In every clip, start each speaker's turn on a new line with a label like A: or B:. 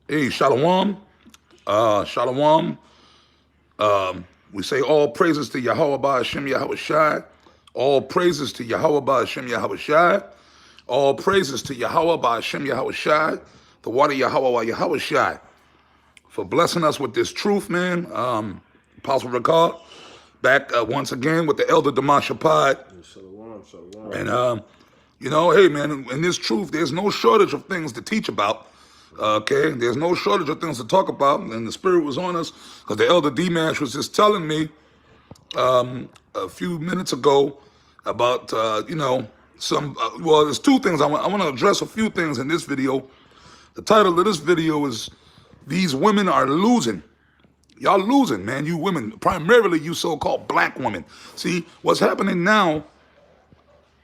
A: Hey, Shalom. Shalom. We say all praises to Yahweh Ba'Hashem Yahweh Shai. All praises to Yahweh Ba'Hashem Yahweh Shai. All praises to Yahweh Ba'Hashem Yahweh Shai. The water Yahweh Yahweh Shai. For blessing us with this truth, man. Apostle Ricard, back once again with the Elder Damashapad.
B: Shalom, shalom.
A: And, hey, man, in this truth, there's no shortage of things to teach about. Okay, there's no shortage of things to talk about, and the Spirit was on us because the Elder D-Mash was just telling me a few minutes ago about, there's two things. I want to address a few things in this video. The title of this video is, These Women Are Losing. Y'all losing, man, you women, primarily you so-called black women. See, what's happening now,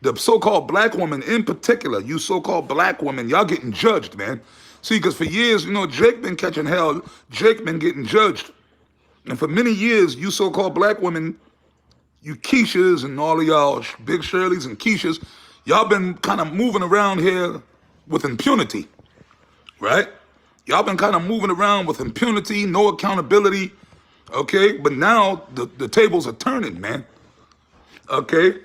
A: the so-called black women in particular, you so-called black women, y'all getting judged, man. See, because for years, Jake been catching hell, Jake been getting judged. And for many years, you so-called black women, you Keishas and all of y'all big Shirleys and Keishas, y'all been kind of moving around here with impunity, right? Y'all been kind of moving around with impunity, no accountability, okay? But now the tables are turning, man, okay?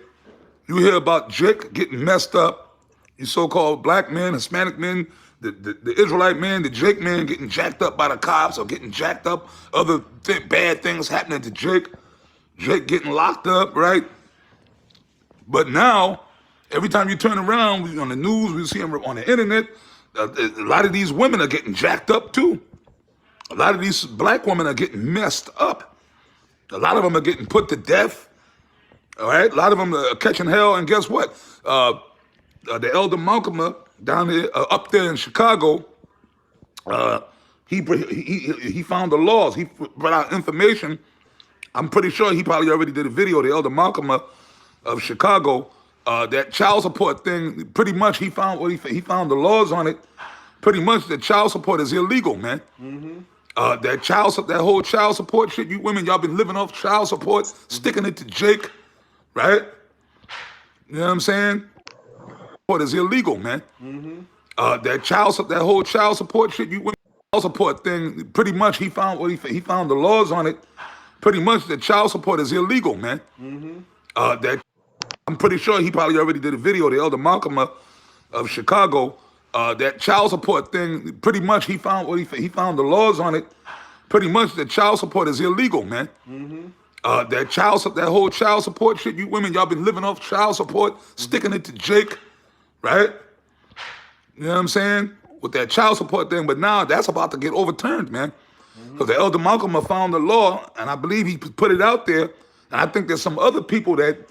A: You hear about Jake getting messed up, you so-called black men, Hispanic men, the Israelite man, the Jake man getting jacked up by the cops or getting jacked up, other bad things happening to Jake getting locked up, right? But now, every time you turn around, we on the news, we see them on the internet, a lot of these women are getting jacked up too. A lot of these black women are getting messed up. A lot of them are getting put to death, all right? A lot of them are catching hell, and guess what? The Elder Malcolm down there, up there in Chicago, he found the laws. He brought out information. I'm pretty sure he probably already did a video. The Elder Malcolm of Chicago, that child support thing. Pretty much, he found he found the laws on it. Pretty much, the child support is illegal, man.
B: Mm-hmm.
A: That whole child support shit. You women, y'all been living off child support, sticking it to Jake, right? You know what I'm saying? Support is illegal, man.
B: Mm-hmm.
A: That whole child support shit, you women, child support thing. Pretty much, he found he found the laws on it. Pretty much, the child support is illegal, man.
B: Mm-hmm.
A: I'm pretty sure he probably already did a video. The Elder Malcolm of Chicago, that child support thing. Pretty much, he found he found the laws on it. Pretty much, the child support is illegal, man.
B: Mm-hmm.
A: That whole child support shit, you women, y'all been living off child support, sticking it to Jake, right? You know what I'm saying? With that child support thing, but now that's about to get overturned, man. Because the Elder Malcolm found the law, and I believe he put it out there, and I think there's some other people that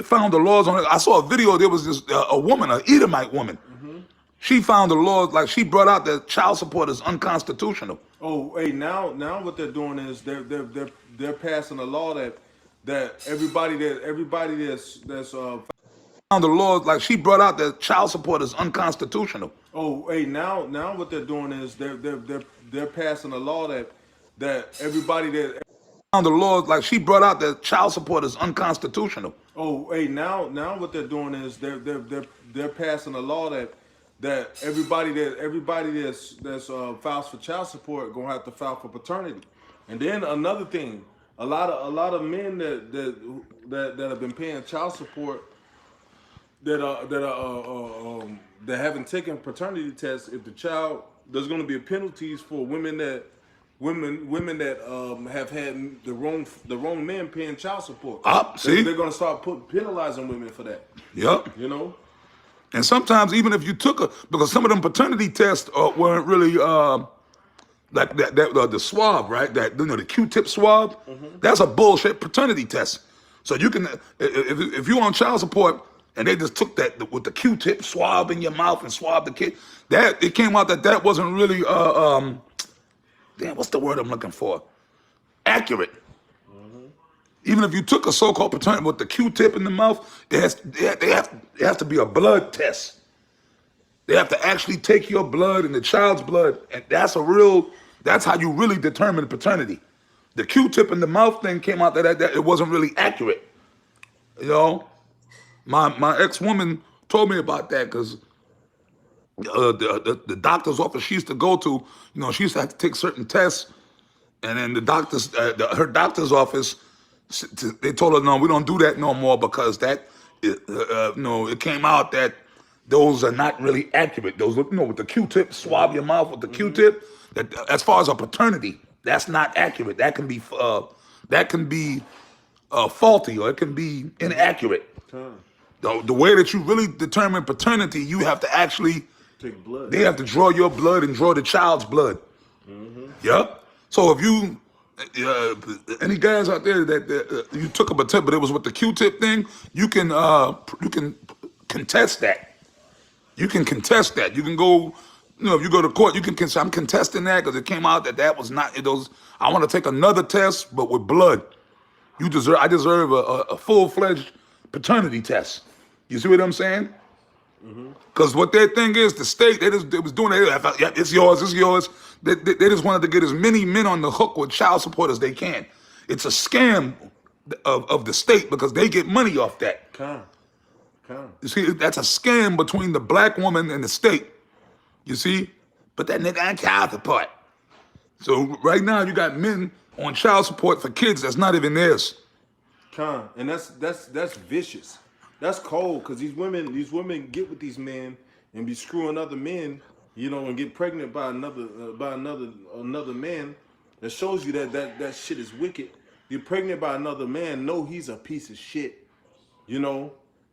A: found the laws on it. I saw a video, there was this, a woman, an Edomite woman.
B: Mm-hmm.
A: She found the laws, like she brought out that child support is unconstitutional.
B: Oh, hey, now what they're doing is they're passing a law that everybody that's
A: Found the laws, like she brought out that child support is unconstitutional.
B: Oh, hey, now what they're doing is they're passing a law that everybody that
A: Found the laws, like she brought out that child support is unconstitutional.
B: Oh, hey, now what they're doing is they're passing a law that everybody that's files for child support gonna have to file for paternity. And then another thing, a lot of men that have been paying child support that haven't taken paternity tests. If the child, there's going to be penalties for women that have had the wrong men paying child support.
A: See,
B: they're going to start penalizing women for that.
A: Yep.
B: You know.
A: And sometimes even if you took because some of them paternity tests weren't really like the swab, right? That the Q-tip swab, that's a bullshit paternity test. So you can if you're on child support and they just took that with the Q-tip swab in your mouth and swab the kid, that it came out that wasn't really damn, what's the word I'm looking for? Accurate. Even if you took a so-called paternity with the Q-tip in the mouth, it has to be a blood test. They have to actually take your blood and the child's blood, and that's how you really determine paternity. The Q-tip in the mouth thing came out that it wasn't really accurate. You know, my ex-woman told me about that because the doctor's office she used to go to, she used to have to take certain tests, and then her doctor's office, they told her, no, we don't do that no more because it came out that those are not really accurate. Those, with the Q-tip, swab your mouth with the Q-tip. That as far as a paternity, that's not accurate. That can be faulty, or it can be inaccurate. The way that you really determine paternity, you have to actually
B: take blood.
A: They have to draw your blood and draw the child's blood. Yep. So if you any guys out there that you took a paternity, but it was with the Q-tip thing, you can contest that. You can contest that. You can go, if you go to court, you can say, I'm contesting that because it came out that was not, I want to take another test, but with blood. I deserve a full-fledged paternity test. You see what I'm saying? Because what their thing is, the state, they was doing it, yeah, it's yours. They just wanted to get as many men on the hook with child support as they can. It's a scam of the state because they get money off that. You see, that's a scam between the black woman and the state. You see? But that nigga ain't child support. So right now you got men on child support for kids that's not even theirs.
B: And that's vicious. That's cold because these women get with these men and be screwing other men, and get pregnant by another man. That shows you that shit is wicked. You're pregnant by another man, know he's a piece of shit,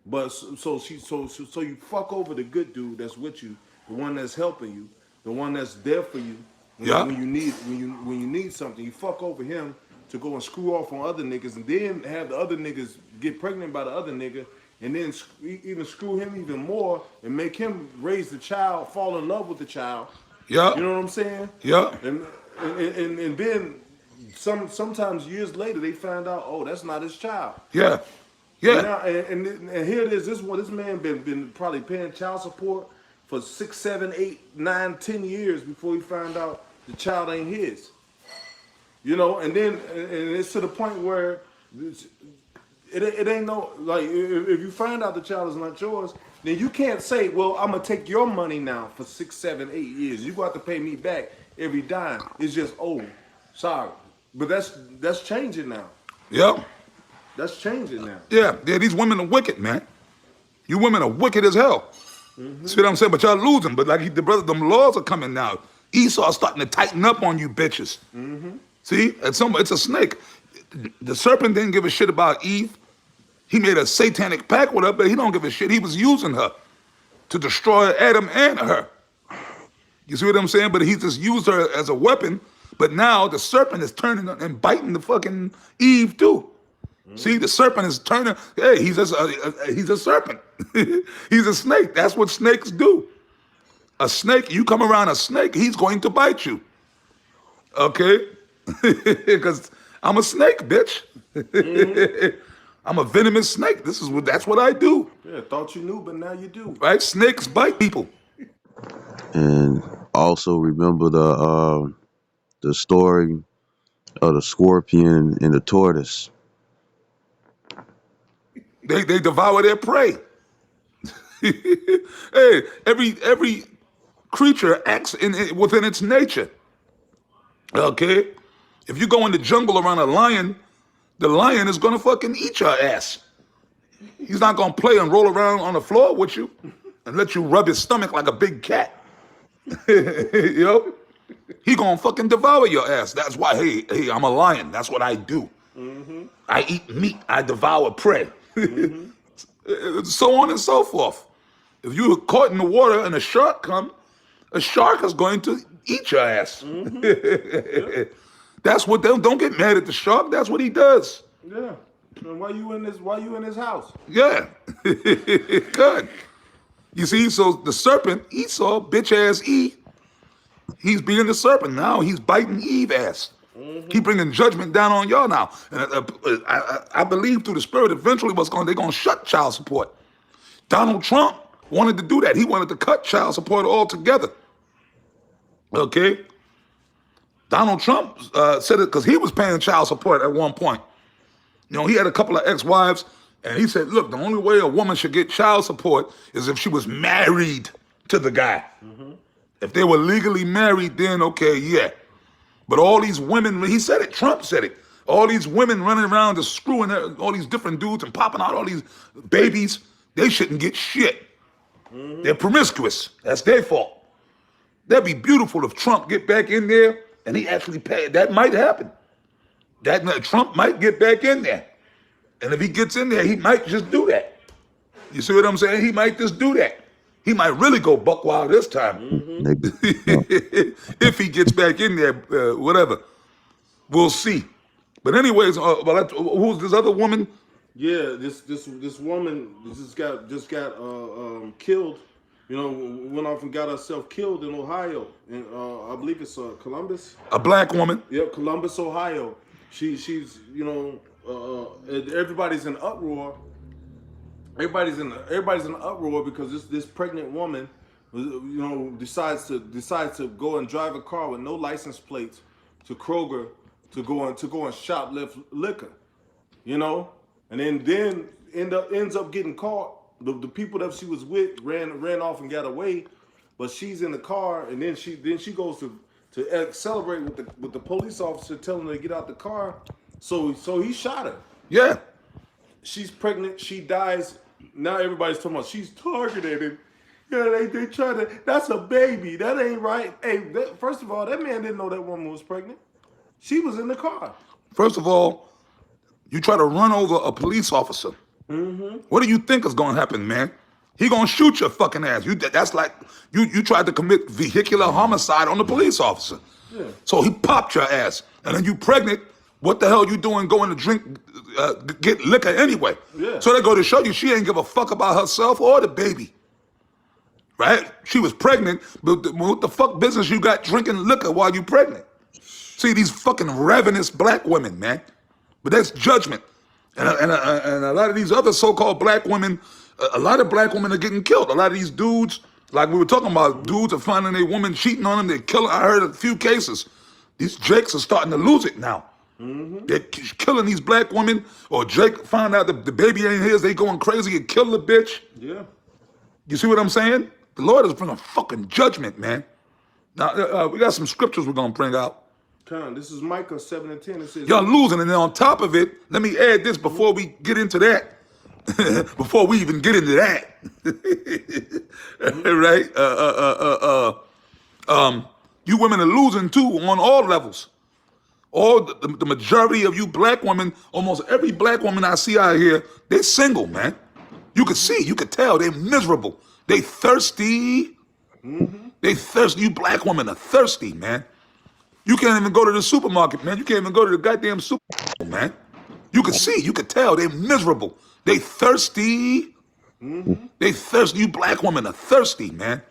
B: But so you fuck over the good dude that's with you, the one that's helping you, the one that's there for you when you need something. You fuck over him to go and screw off on other niggas, and then have the other niggas get pregnant by the other nigga, and then even screw him even more and make him raise the child, fall in love with the child.
A: Yeah.
B: You know what I'm saying?
A: Yeah.
B: And then sometimes years later they find out, oh, that's not his child.
A: Yeah. Yeah.
B: And here it is. This man been probably paying child support for 6, 7, 8, 9, 10 years before he found out the child ain't his. And then it's to the point where it ain't no, like, if you find out the child is not yours, then you can't say, well, I'm gonna take your money now for 6, 7, 8 years. You got to pay me back every dime. It's just, oh, sorry, but that's changing now.
A: Yeah.
B: That's changing now.
A: Yeah, these women are wicked, man. You women are wicked as hell. See what I'm saying? But y'all losing. But like the brother, them laws are coming now. Esau's starting to tighten up on you bitches. See? It's a snake. The serpent didn't give a shit about Eve. He made a satanic pact with her, but he don't give a shit. He was using her to destroy Adam and her. You see what I'm saying? But he just used her as a weapon. But now the serpent is turning and biting the fucking Eve too. See, the serpent is turning. Hey, he's a serpent. He's a snake. That's what snakes do. A snake, you come around a snake, he's going to bite you. Okay? Because I'm a snake, bitch. I'm a venomous snake. That's what I do.
B: Yeah, thought you knew, but now you do.
A: Right? Snakes bite people.
C: And also remember the story of the scorpion and the tortoise.
A: They devour their prey. Hey, every creature acts within its nature. Okay? If you go in the jungle around a lion, the lion is gonna fucking eat your ass. He's not gonna play and roll around on the floor with you and let you rub his stomach like a big cat. He gonna fucking devour your ass. That's why, hey, I'm a lion. That's what I do. I eat meat. I devour prey. So on and so forth. If you were caught in the water and a shark come, a shark is going to eat your ass. That's what don't get mad at the shark. That's what he does.
B: Yeah. And why you in this house?
A: Yeah. Good. You see, so the serpent, Esau, bitch ass Eve, he's being the serpent. Now he's biting Eve ass. He bringing judgment down on y'all now. And I believe through the spirit eventually they're going to shut child support. Donald Trump wanted to do that. He wanted to cut child support altogether. Okay? Donald Trump said it because he was paying child support at one point. He had a couple of ex-wives, and he said, look, the only way a woman should get child support is if she was married to the guy. If they were legally married, then okay, yeah. But all these women, he said it, Trump said it. All these women running around just screwing all these different dudes and popping out all these babies, they shouldn't get shit. They're promiscuous. That's their fault. That'd be beautiful if Trump get back in there and he actually paid. That might happen. Trump might get back in there. And if he gets in there, he might just do that. You see what I'm saying? He might just do that. He might really go buck wild this time. If he gets back in there, whatever. We'll see. But anyways, who's this other woman?
B: Yeah, this woman just got killed. You know, went off and got herself killed in Ohio, and I believe it's Columbus.
A: A black woman.
B: Yep, Columbus, Ohio. She's you know, everybody's in uproar. Everybody's in uproar because this pregnant woman, you know, decides to go and drive a car with no license plates to Kroger to go and shoplift liquor, you know, and then ends up getting caught. The people that she was with ran off and got away, but she's in the car, and then she goes to celebrate with the police officer telling her to get out the car. So he shot her.
A: Yeah.
B: She's pregnant. She dies. Now everybody's talking about she's targeted. And, yeah, they try to. That's a baby. That ain't right. Hey, first of all, that man didn't know that woman was pregnant. She was in the car.
A: First of all, you try to run over a police officer. What do you think is going to happen, man? He going to shoot your fucking ass. That's like you tried to commit vehicular homicide on the police officer.
B: Yeah.
A: So he popped your ass. And then you pregnant. What the hell you doing going to drink, get liquor anyway?
B: Yeah.
A: So they go to show you she ain't give a fuck about herself or the baby. Right? She was pregnant, but what the fuck business you got drinking liquor while you pregnant? See, these fucking ravenous black women, man. But that's judgment. And a lot of these other so-called black women, a lot of black women are getting killed. A lot of these dudes, like we were talking about, dudes are finding a woman cheating on them. They're killing. I heard a few cases. These Jakes are starting to lose it now. They're killing these black women. Or Jake found out the baby ain't his. They going crazy and kill the bitch.
B: Yeah.
A: You see what I'm saying? The Lord is bringing fucking judgment, man. Now, we got some scriptures we're going to bring out.
B: This is Micah 7:10. It says,
A: Y'all losing, and then on top of it, let me add this before we get into that. Before we even get into that, right? You women are losing too on all levels. All the majority of you black women, almost every black woman I see out here, they're single, man. You could see, you could tell, they're miserable. They thirsty. They thirsty. You black women are thirsty, man. You can't even go to the supermarket, man. You can't even go to the goddamn supermarket, man. You could see, you could tell, they're miserable. They thirsty. They thirsty. You black women are thirsty, man.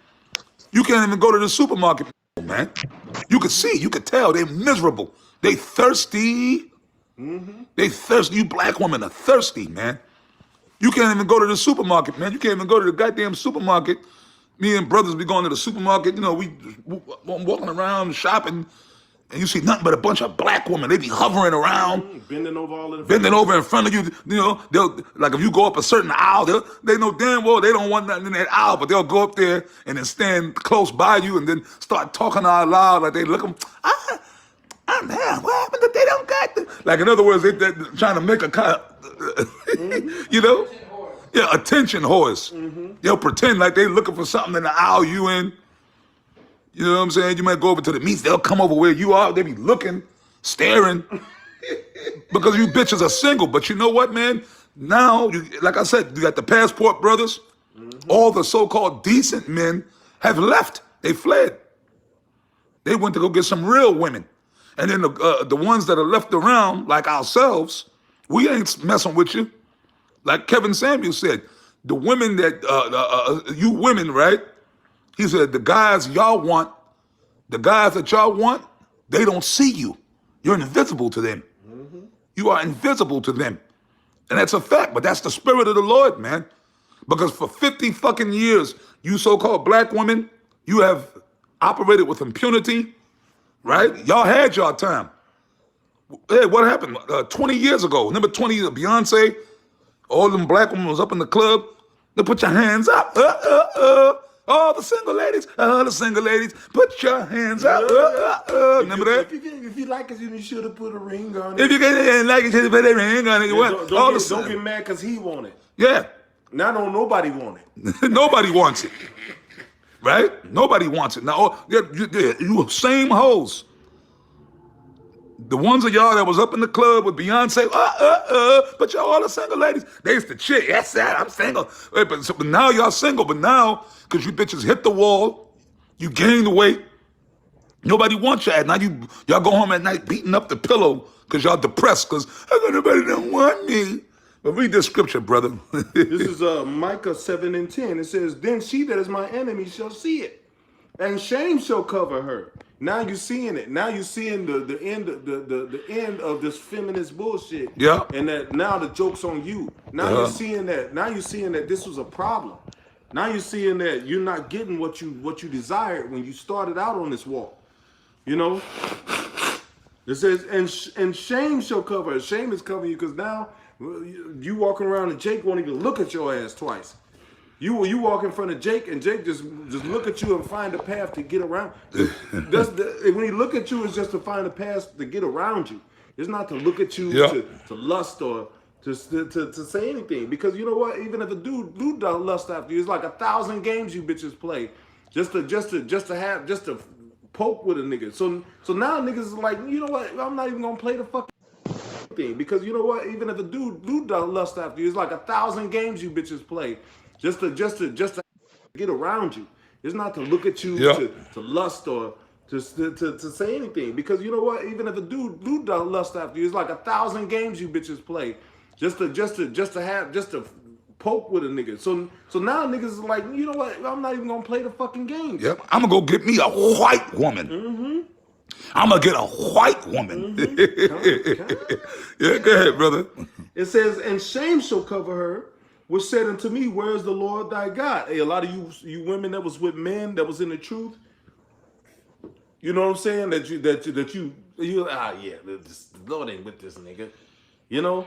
A: You can't even go to the supermarket, man. You could see, you could tell, they're miserable. They thirsty. They thirsty. You black women are thirsty, man. You can't even go to the supermarket, man. You can't even go to the goddamn supermarket. Me and brothers be going to the supermarket, you know, we walking around shopping, and you see nothing but a bunch of black women. They be hovering around.
B: Bending over all of
A: Bending over in front of you. You know, they'll, like if you go up a certain aisle, they know damn well they don't want nothing in that aisle, but they'll go up there and then stand close by you and then start talking out loud like they looking, man, what happened that they don't got the... Like in other words, they're trying to make a kind of, you know? Yeah, attention whores. They'll pretend like they looking for something in the aisle you in. You know what I'm saying? You might go over to the meats. They'll come over where you are. They be looking, staring, because you bitches are single. But you know what, man? Now, like I said, you got the passport brothers. All the so-called decent men have left. They fled. They went to go get some real women. And then the ones that are left around, like ourselves, we ain't messing with you. Like Kevin Samuel said, the women that, you women, right? He said, the guys that y'all want, they don't see you. You're invisible to them. You are invisible to them. And that's a fact, but that's the spirit of the Lord, man. Because for 50 fucking years, you so-called black women, you have operated with impunity, right? Y'all had y'all time. Hey, what happened? 20 years ago, remember 20 years, Beyonce, all them black women was up in the club. They put your hands up. Oh, all the single ladies, put your hands up. Remember that?
B: If you like it, you should have put a ring on it.
A: If you get like it, you should put a ring on it. What?
B: Don't get mad because he want it.
A: Yeah.
B: Now don't nobody want it.
A: Nobody wants it. Right? Nobody wants it. Now, you same hoes. The ones of y'all that was up in the club with Beyonce, but y'all all the single ladies, they used to cheer. Yes, sir, I'm single. But now y'all single, but now, because you bitches hit the wall, you gained the weight, nobody wants you at night. Y'all go home at night beating up the pillow because y'all depressed because nobody don't want me. But read this scripture, brother.
B: This is Micah 7:10. It says, then she that is my enemy shall see it, and shame shall cover her. Now you're seeing it. Now you're seeing the end of this feminist bullshit.
A: Yeah.
B: And that now the joke's on you. Now you're seeing that. Now you're seeing that this was a problem. Now you're seeing that you're not getting what you desired when you started out on this walk. You know. It says, and shame shall cover her. Shame is covering you because now you walking around and Jake won't even look at your ass twice. You walk in front of Jake and Jake just look at you and find a path to get around. When he look at you, it's just to find a path to get around you. It's not to look at you to lust or to say anything. Because you know what? Even if a dude lust after you, it's like 1,000 games you bitches play just to poke with a nigga. So now niggas is like, you know what? I'm not even gonna play the fucking thing because you know what? Even if a dude lust after you, it's like 1,000 games you bitches play just to get around you. It's not to look at you to lust or to say anything because you know what? Even if a dude lust after you, it's like 1,000 games you bitches play just to poke with a nigga. So now niggas is like, you know what? I'm not even gonna play the fucking game.
A: Yep. I'm gonna go get me a white woman. Mm-hmm. I'm gonna get a white woman. Mm-hmm. Yeah, go ahead, brother.
B: It says, and shame shall cover her, which said unto me, where is the Lord thy God? Hey, a lot of you women that was with men that was in the truth, you know what I'm saying? That you the Lord ain't with this nigga. You know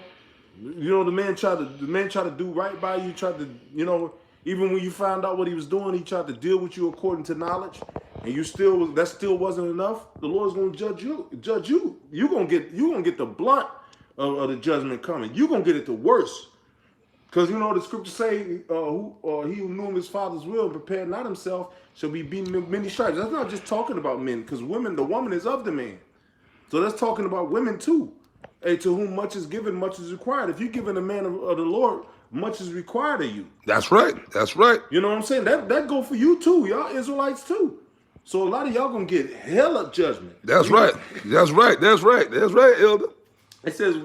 B: the man tried to do right by you, tried to, you know, even when you found out what he was doing, he tried to deal with you according to knowledge, and that still wasn't enough. The Lord's gonna judge you. You gonna get the blunt of the judgment coming. You gonna get it the worst. Because you know the scriptures say, he who knew his father's will and prepared not himself shall be beaten with many stripes. That's not just talking about men, because the woman is of the man. So that's talking about women too. Hey, to whom much is given, much is required. If you're giving a man of the Lord, much is required of you.
A: That's right. That's right.
B: You know what I'm saying? That go for you too, y'all Israelites too. So a lot of y'all gonna get hella judgment.
A: That's right. That's right. That's right. That's right, Elder.
B: It says,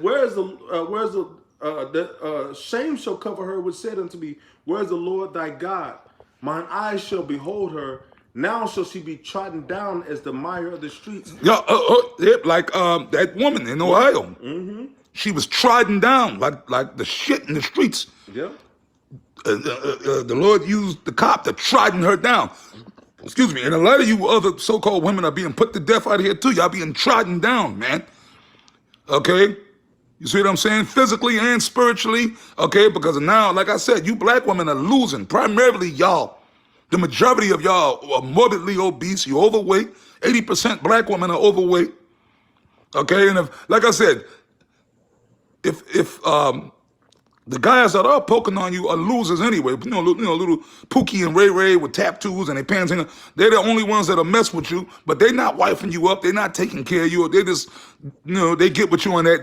B: shame shall cover her, which said unto me, where is the Lord thy God? Mine eyes shall behold her. Now shall she be trodden down as the mire of the streets.
A: Yeah, like that woman in Ohio. Mm-hmm. She was trodden down like the shit in the streets.
B: Yeah.
A: The Lord used the cop to trodden her down. Excuse me. And a lot of you other so-called women are being put to death out here too. Y'all being trodden down, man. Okay? You see what I'm saying? Physically and spiritually. Okay? Because now, like I said, you black women are losing. Primarily y'all. The majority of y'all are morbidly obese. You're overweight. 80% black women are overweight. Okay? And like I said, if the guys that are poking on you are losers anyway. You know, little Pookie and Ray Ray with tattoos and their pants in. They're the only ones that'll mess with you, but they're not wifing you up. They're not taking care of you. They just, they get with you on that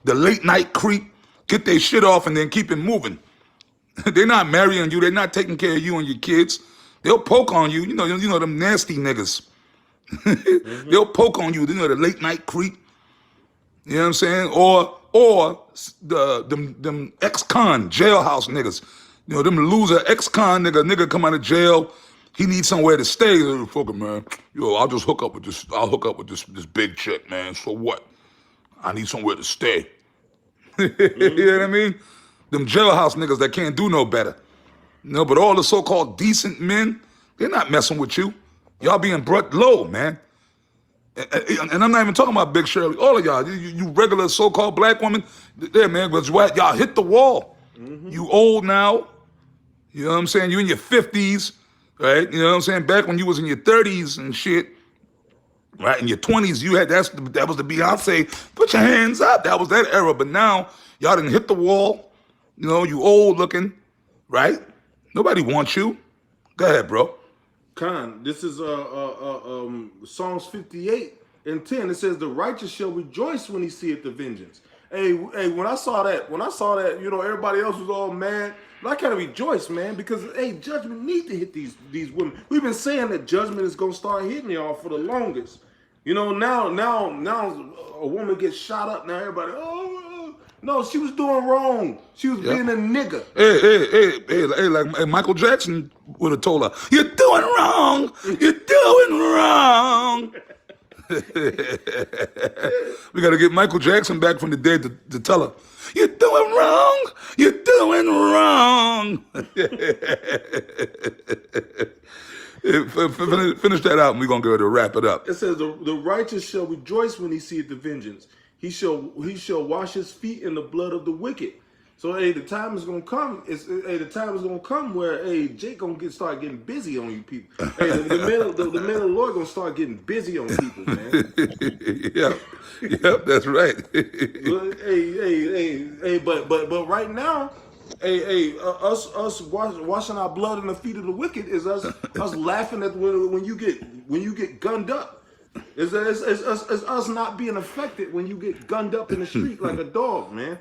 A: the late night creep, get their shit off and then keep it moving. They're not marrying you. They're not taking care of you and your kids. They'll poke on you. You know them nasty niggas. Mm-hmm. They'll poke on you. The late night creep. You know what I'm saying? Or them ex-con jailhouse niggas. Them loser ex-con nigga come out of jail. He needs somewhere to stay. Fucking man. I'll just hook up with this. I'll hook up with this big chick, man. So what? I need somewhere to stay. Mm-hmm. You know what I mean? Them jailhouse niggas that can't do no better. But all the so-called decent men, they're not messing with you. Y'all being brought low, man. And I'm not even talking about Big Shirley. All of y'all, you regular so-called black women, there, man, because y'all hit the wall. Mm-hmm. You old now. You know what I'm saying? You in your 50s, right? You know what I'm saying? Back when you was in your 30s and shit, right? In your 20s, you had that was the Beyonce, put your hands up. That was that era. But now, y'all didn't hit the wall. You know, you old looking, right? Nobody wants you. Go ahead, bro.
B: Khan, this is Psalms 58 and 10. It says, "The righteous shall rejoice when he seeth the vengeance." Hey, when I saw that, you know, everybody else was all mad. But I kind of rejoice, man, because hey, judgment need to hit these women. We've been saying that judgment is gonna start hitting y'all for the longest. You know, now a woman gets shot up. Now everybody, oh no, she was doing wrong. She was
A: Yep.
B: being a nigga.
A: Hey, like Michael Jackson would have told her, "You're doing wrong. You're doing wrong." We got to get Michael Jackson back from the dead to tell her, "You're doing wrong. You're doing wrong." Finish that out, and we're gonna go to wrap it up.
B: It says the righteous shall rejoice when he seeth the vengeance. He shall wash his feet in the blood of the wicked. So hey, the time is gonna come. The time is gonna come where hey, Jake gonna start getting busy on you people. Hey, the men of the Lord gonna start getting busy on people, man.
A: Yep, that's right.
B: But right now, us washing our blood in the feet of the wicked is us laughing at when you get gunned up. It's us not being affected when you get gunned up in the street like a dog, man.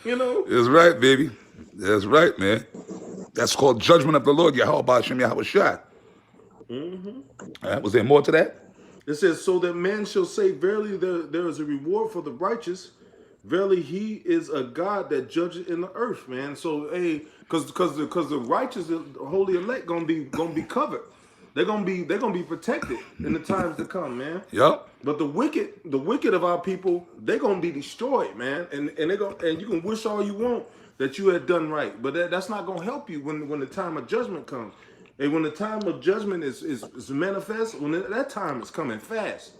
B: You know?
A: That's right, baby. That's right, man. That's called judgment of the Lord. Yahweh Shem Yahweh Shai. Was there more to that?
B: It says, "So that man shall say, Verily there is a reward for the righteous. Verily he is a God that judges in the earth," man. So hey, because the righteous, the holy elect gonna be covered. They're gonna be protected in the times to come, man.
A: Yep.
B: But the wicked of our people, they're gonna be destroyed, man. And you can wish all you want that you had done right, but that's not gonna help you when the time of judgment comes. And when the time of judgment is manifest, when that time is coming fast.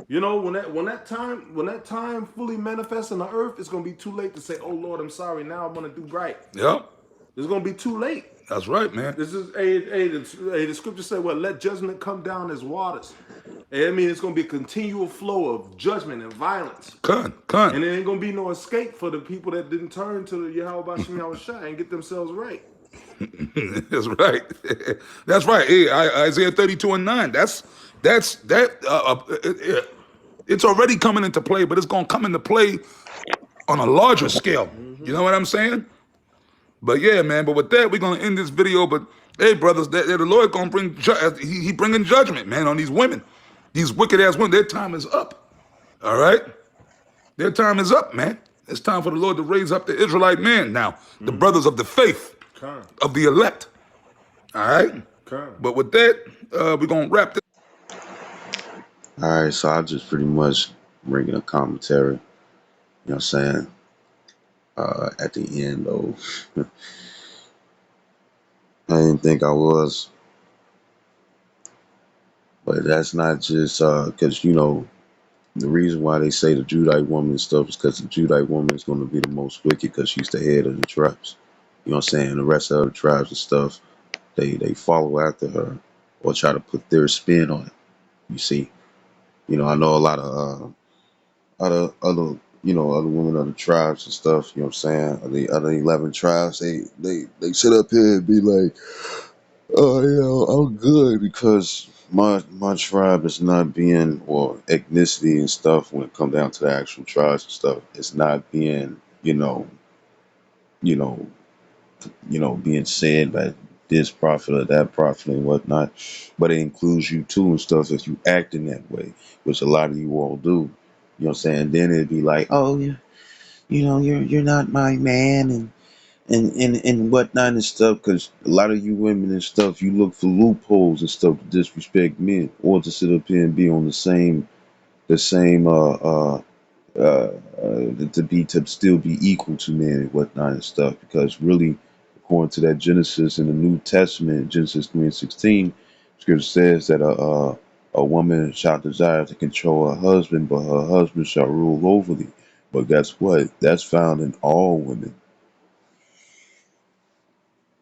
B: You know, when that time fully manifests in the earth, it's gonna be too late to say, "Oh Lord, I'm sorry. Now I want to do right."
A: Yep.
B: It's gonna be too late.
A: That's right, man.
B: This is the scripture say, "Well, let judgment come down as waters." And I mean, it's gonna be a continual flow of judgment and violence,
A: Con.
B: and there ain't gonna be no escape for the people that didn't turn to the Yahweh Shem Yahweh Shai and get themselves right.
A: That's right. That's right. Hey, Isaiah 32 and 9. That's that. It's already coming into play, but it's gonna come into play on a larger scale. You know what I'm saying? But yeah, man. But with that, we're gonna end this video. But hey, brothers, that the Lord gonna bring he bringing judgment, man, on these women, these wicked ass women. Their time is up. All right, their time is up, man. It's time for the Lord to raise up the Israelite man now, the brothers of the faith,
B: Come,
A: of the elect. All right.
B: come.
A: But with that, we're gonna wrap this.
C: All right, so I just pretty much bringing a commentary. You know what I'm saying? At the end, though, I didn't think I was, but that's not just because you know the reason why they say the Judite woman and stuff is because the Judite woman is going to be the most wicked because she's the head of the tribes. You know what I'm saying? The rest of the tribes and stuff, they follow after her or try to put their spin on it. You see, you know, I know a lot of other other women of the tribes and stuff. You know what I'm saying? The other 11 tribes, they sit up here and be like, "Oh, you know, I'm good because my tribe is not being or ethnicity and stuff when it comes down to the actual tribes and stuff. It's not being you know being said by this prophet or that prophet and whatnot, but it includes you too and stuff if you act in that way, which a lot of you all do. You know what I'm saying? Then it'd be like, oh, yeah, you're not my man and whatnot and stuff. Because a lot of you women and stuff, you look for loopholes and stuff to disrespect men or to sit up here and be on the same to still be equal to men and whatnot and stuff. Because really, according to that Genesis in the New Testament, Genesis 3:16, Scripture says that a woman shall desire to control her husband, but her husband shall rule over thee. But guess what? That's found in all women.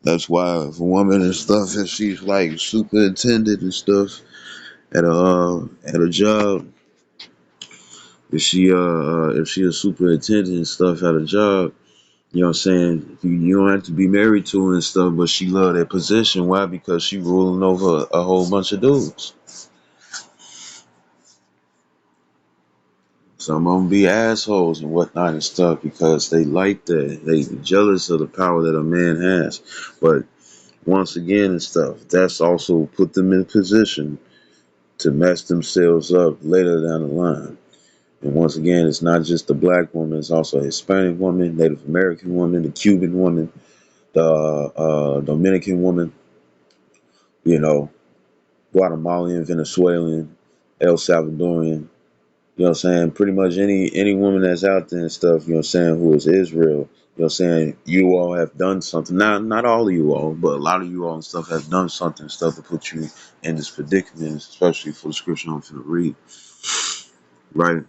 C: That's why if a woman and stuff, if she's like superintendent and stuff at a job, if she a superintendent and stuff at a job, you know what I'm saying? You don't have to be married to her and stuff, but she love that position. Why? Because she ruling over a whole bunch of dudes. Some of them be assholes and whatnot and stuff because they like that. They jealous of the power that a man has. But once again and stuff, that's also put them in a position to mess themselves up later down the line. And once again, it's not just the black woman, it's also a Hispanic woman, Native American woman, the Cuban woman, the Dominican woman, you know, Guatemalan, Venezuelan, El Salvadorian, you know what I'm saying? Pretty much any woman that's out there and stuff, you know what I'm saying, who is Israel, you know what I'm saying, you all have done something. Not all of you all, but a lot of you all and stuff have done something and stuff to put you in this predicament, especially for the scripture I'm finna read. Right?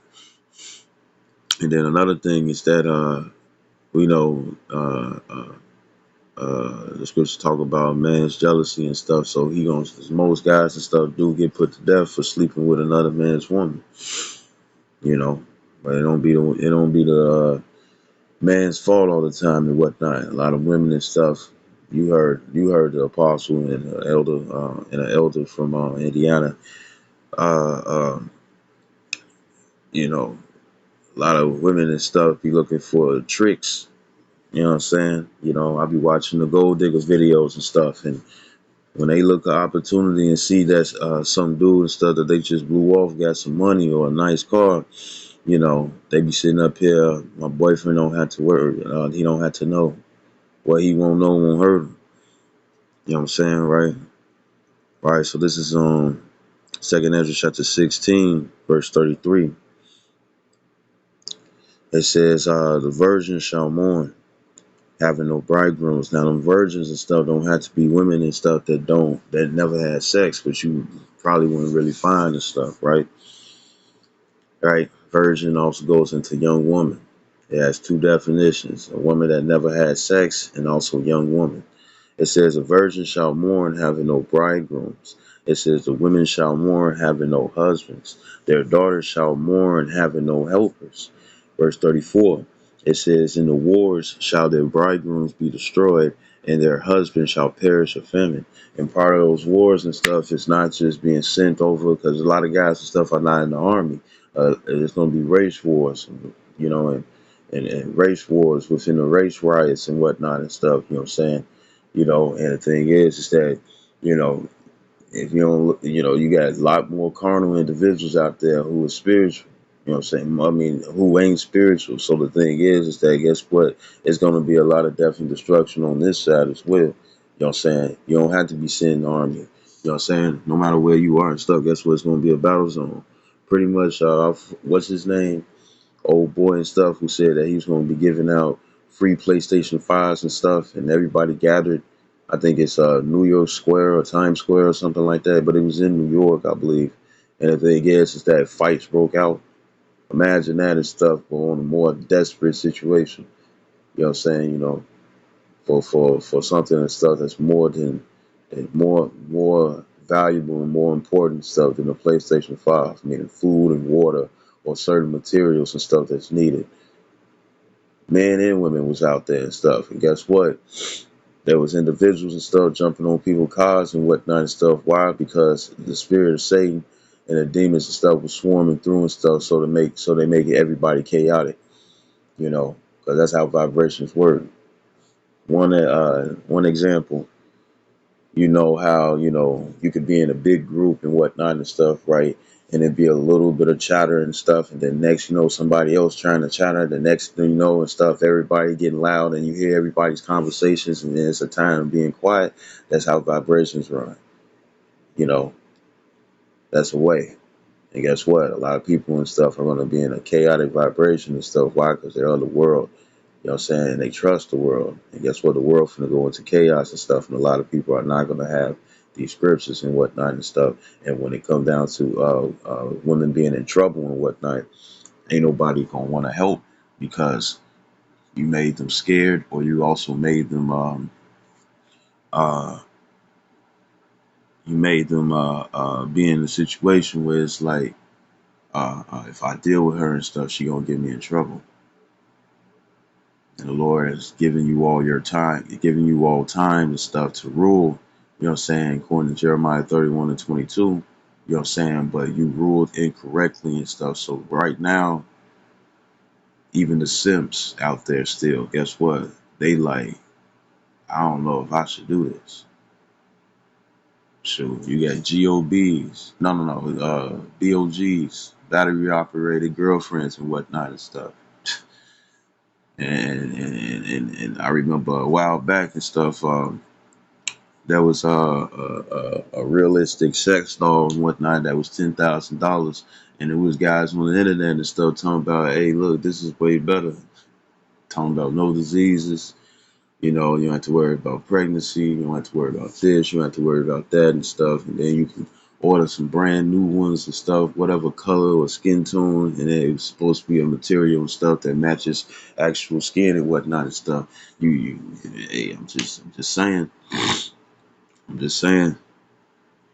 C: And then another thing is that we know the scriptures talk about man's jealousy and stuff, so he gonna most guys and stuff do get put to death for sleeping with another man's woman, you know. But it don't be the man's fault all the time and whatnot. A lot of women and stuff. You heard the apostle and an elder from Indiana. Uh, uh, you know, a lot of women and stuff be looking for tricks. You know what I'm saying? You know, I be watching the gold digger videos and stuff, and when they look at opportunity and see that some dude and stuff that they just blew off got some money or a nice car, you know, they be sitting up here. My boyfriend don't have to worry. He don't have to know. What he won't know won't hurt him. You know what I'm saying, right? Right. So this is Second Ezra chapter 16, verse 33. It says, "The virgin shall mourn, having no bridegrooms." Now, them virgins and stuff don't have to be women and stuff that never had sex, but you probably wouldn't really find and stuff, right? Right. Virgin also goes into young woman. It has two definitions: a woman that never had sex, and also young woman. It says, "A virgin shall mourn, having no bridegrooms." It says, "The women shall mourn, having no husbands. Their daughters shall mourn, having no helpers." Verse 34, it says, "In the wars shall their bridegrooms be destroyed, and their husbands shall perish of famine." And part of those wars and stuff is not just being sent over, because a lot of guys and stuff are not in the army. It's going to be race wars, you know, and race wars within the race riots and whatnot and stuff, you know what I'm saying? You know, and the thing is that, you know, if you don't, you know, you got a lot more carnal individuals out there who are spiritual. You know what I'm saying? I mean, who ain't spiritual. So the thing is that guess what? It's going to be a lot of death and destruction on this side as well. You know what I'm saying? You don't have to be sending the army. You know what I'm saying? No matter where you are and stuff, guess what? It's going to be a battle zone. Pretty much, what's his name? Old boy and stuff who said that he was going to be giving out free PlayStation 5s and stuff, and everybody gathered. I think it's New York Square or Times Square or something like that, but it was in New York, I believe. And the thing is that fights broke out. Imagine that and stuff, but on a more desperate situation. You know what I'm saying? You know, for something and stuff that's more valuable and more important stuff than a PlayStation 5, meaning food and water or certain materials and stuff that's needed. Men and women was out there and stuff. And guess what? There was individuals and stuff jumping on people's cars and whatnot and stuff. Why? Because the spirit of Satan and the demons and stuff was swarming through and stuff, so they make everybody chaotic. You know, because that's how vibrations work. One example. You know how, you know, you could be in a big group and whatnot and stuff, right? And it'd be a little bit of chatter and stuff, and then next, you know, somebody else trying to chatter. The next thing you know and stuff, everybody getting loud, and you hear everybody's conversations, and then it's a time of being quiet. That's how vibrations run. You know, that's a way. And guess what? A lot of people and stuff are going to be in a chaotic vibration and stuff. Why? Because they're of the world. You know what I'm saying? They trust the world. And guess what? The world's going to go into chaos and stuff. And a lot of people are not going to have these scriptures and whatnot and stuff. And when it comes down to women being in trouble and whatnot, ain't nobody going to want to help because you made them scared, or you also made them uh, you made them be in a situation where it's like, if I deal with her and stuff, she gonna get me in trouble. And the Lord has given you all your time, giving you all time and stuff to rule. You know what I'm saying? According to Jeremiah 31 and 22. You know what I'm saying? But you ruled incorrectly and stuff. So right now, even the simps out there still, guess what? They like, I don't know if I should do this. Shoot, you got GOBs, no, BOGs, battery operated girlfriends and whatnot and stuff. And I remember a while back and stuff. There was a realistic sex doll and whatnot that was $10,000, and it was guys on the internet and stuff talking about, hey, look, this is way better. Talking about no diseases. You know, you don't have to worry about pregnancy. You don't have to worry about this. You don't have to worry about that and stuff. And then you can order some brand new ones and stuff, whatever color or skin tone. And it's supposed to be a material and stuff that matches actual skin and whatnot and stuff. Hey, I'm just saying. I'm just saying.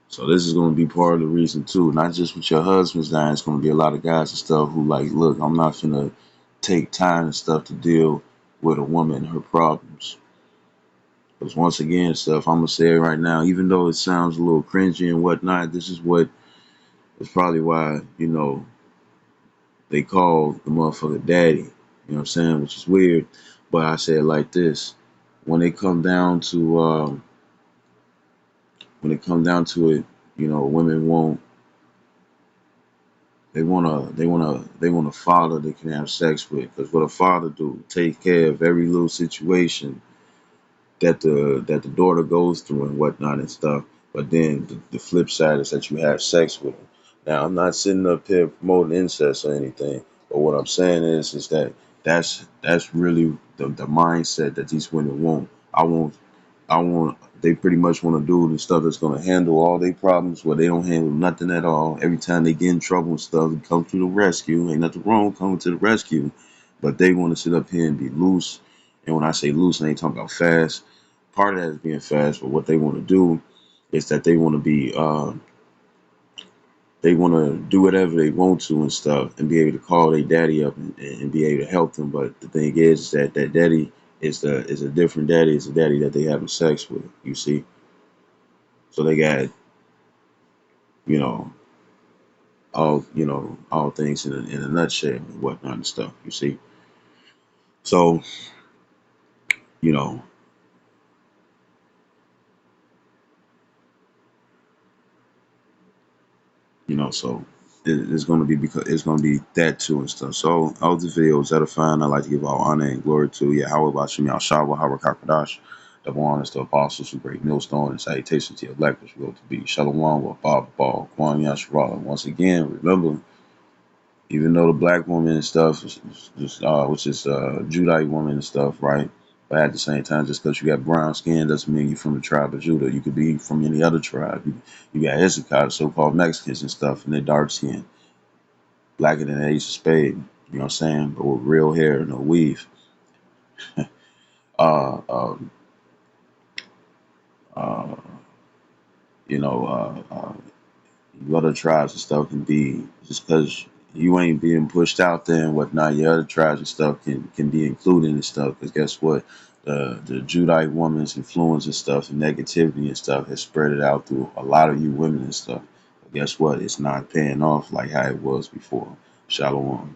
C: So this is going to be part of the reason too. Not just with your husband's dying. It's going to be a lot of guys and stuff who like, look, I'm not finna take time and stuff to deal with a woman and her problems. Because once again, stuff, I'm gonna say it right now, even though it sounds a little cringy and whatnot, this is what is probably why, they call the motherfucker daddy. You know what I'm saying? Which is weird. But I say it like this. When it come down to it, women won't they want a father they can have sex with. Because what a father do, take care of every little situation that the daughter goes through and whatnot and stuff. But then the flip side is that you have sex with them. Now I'm not sitting up here promoting incest or anything, but what I'm saying is that that's really the mindset that these women want. I want they pretty much want to do the stuff that's gonna handle all their problems where they don't handle nothing at all. Every time they get in trouble and stuff, they come to the rescue. Ain't nothing wrong with coming to the rescue. But they want to sit up here and be loose. And when I say loose, I ain't talking about fast. Part of that is being fast, but what they want to do is that they want to do whatever they want to and stuff, and be able to call their daddy up and be able to help them. But the thing is that daddy is a different daddy. It's a daddy that they having sex with. You see, so they got you know all things in a nutshell and whatnot and stuff. You see, so you know so it's going to be because it's going to be that too and stuff. So all the videos that are fine, I like to give all honor and glory to Yahweh Bashim Yahshua, Howard Kakadash, double honors to apostles who break millstone and salutations to your elect which will to be Shalom with Bob Ball, Kwan Yashua. Once again, remember, even though the black woman and stuff, which is Judite woman and stuff, right? But at the same time, just because you got brown skin doesn't mean you're from the tribe of Judah. You could be from any other tribe. You got Issachar, so-called Mexicans and stuff, and they're dark skin, blacker than the ace of spade. You know what I'm saying? But with real hair, no weave. Uh, um, uh, you know, other tribes and stuff can be just because you ain't being pushed out there and whatnot. Your other tribes and stuff can be included and stuff. Because guess what? The Judite woman's influence and stuff and negativity and stuff has spread it out through a lot of you women and stuff. But guess what? It's not paying off like how it was before. Shalom.